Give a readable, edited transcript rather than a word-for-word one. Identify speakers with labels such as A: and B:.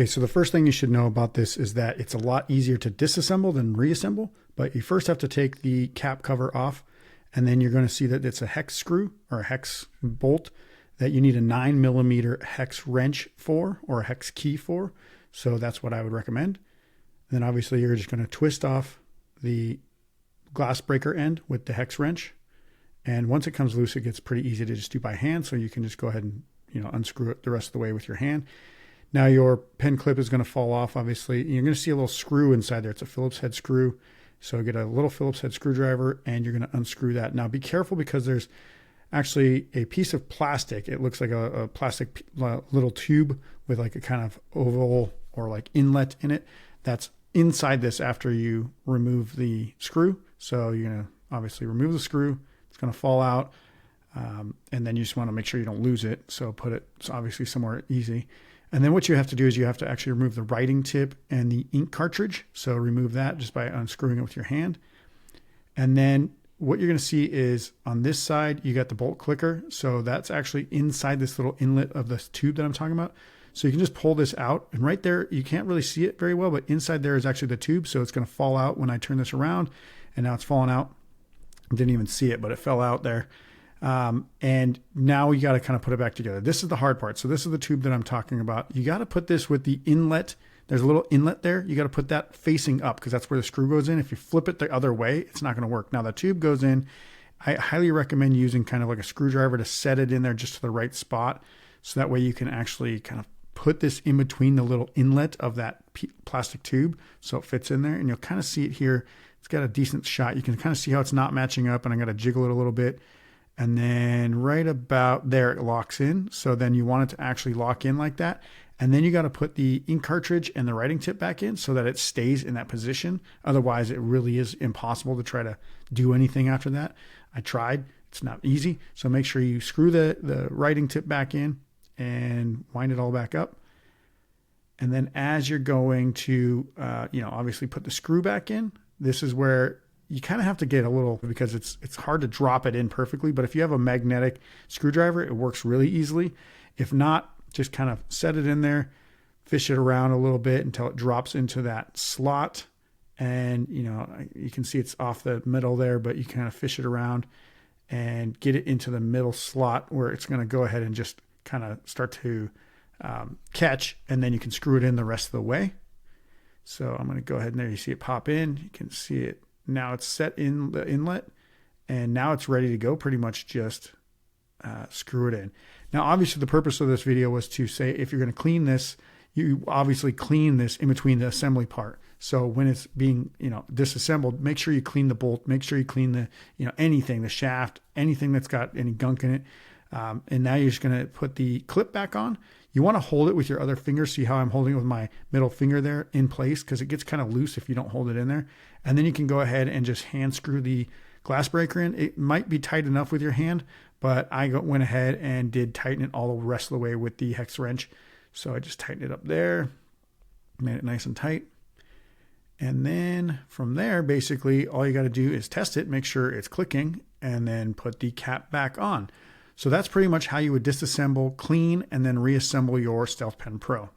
A: Okay, so the first thing you should know about this is that it's a lot easier to disassemble than reassemble, but you first have to take the cap cover off, and then you're going to see that it's a hex screw or a hex bolt that you need a 9mm hex wrench for, or a hex key for. So that's what I would recommend. And then obviously you're just going to twist off the glass breaker end with the hex wrench. And once it comes loose, it gets pretty easy to just do by hand. So you can just go ahead and, unscrew it the rest of the way with your hand. Now your pen clip is going to fall off, obviously. You're going to see a little screw inside there. It's a Phillips head screw. So get a little Phillips head screwdriver and you're going to unscrew that. Now be careful because there's actually a piece of plastic. It looks like a plastic little tube with like a kind of oval or like inlet in it that's inside this after you remove the screw. So you're going to obviously remove the screw. It's going to fall out. And then you just want to make sure you don't lose it. So put it obviously somewhere easy. And then what you have to do is you have to actually remove the writing tip and the ink cartridge. So remove that just by unscrewing it with your hand. And then what you're going to see is on this side, you got the bolt clicker. So that's actually inside this little inlet of this tube that I'm talking about. So you can just pull this out, and right there, you can't really see it very well, but inside there is actually the tube. So it's going to fall out when I turn this around, and now it's falling out. I didn't even see it, but it fell out there. And now you got to kind of put it back together. This is the hard part. So this is the tube that I'm talking about. You got to put this with the inlet. There's a little inlet there. You got to put that facing up because that's where the screw goes in. If you flip it the other way, it's not going to work. Now the tube goes in. I highly recommend using kind of like a screwdriver to set it in there just to the right spot. So that way you can actually kind of put this in between the little inlet of that plastic tube so it fits in there. And you'll kind of see it here. It's got a decent shot. You can kind of see how it's not matching up, and I'm going to jiggle it a little bit. And then right about there, it locks in. So then you want it to actually lock in like that. And then you got to put the ink cartridge and the writing tip back in so that it stays in that position. Otherwise, it really is impossible to try to do anything after that. I tried. It's not easy. So make sure you screw the writing tip back in and wind it all back up. And then as you're going to, obviously put the screw back in, this is where you kind of have to get a little, because it's hard to drop it in perfectly. But if you have a magnetic screwdriver, it works really easily. If not, just kind of set it in there, fish it around a little bit until it drops into that slot. And, you can see it's off the middle there, but you kind of fish it around and get it into the middle slot where it's going to go ahead and just kind of start to catch. And then you can screw it in the rest of the way. So I'm going to go ahead and there you see it pop in. You can see it. Now it's set in the inlet, and now it's ready to go. Pretty much just screw it in. Now, obviously, the purpose of this video was to say if you're going to clean this, you obviously clean this in between the assembly part. So when it's being, disassembled, make sure you clean the bolt. Make sure you clean the, anything, the shaft, anything that's got any gunk in it. And now you're just going to put the clip back on. You want to hold it with your other finger. See how I'm holding it with my middle finger there in place, because it gets kind of loose if you don't hold it in there. And then you can go ahead and just hand screw the glass breaker in. It might be tight enough with your hand, but I went ahead and did tighten it all the rest of the way with the hex wrench. So I just tightened it up there, made it nice and tight. And then from there, basically all you got to do is test it, make sure it's clicking, and then put the cap back on. So that's pretty much how you would disassemble, clean, and then reassemble your Stealth Pen Pro.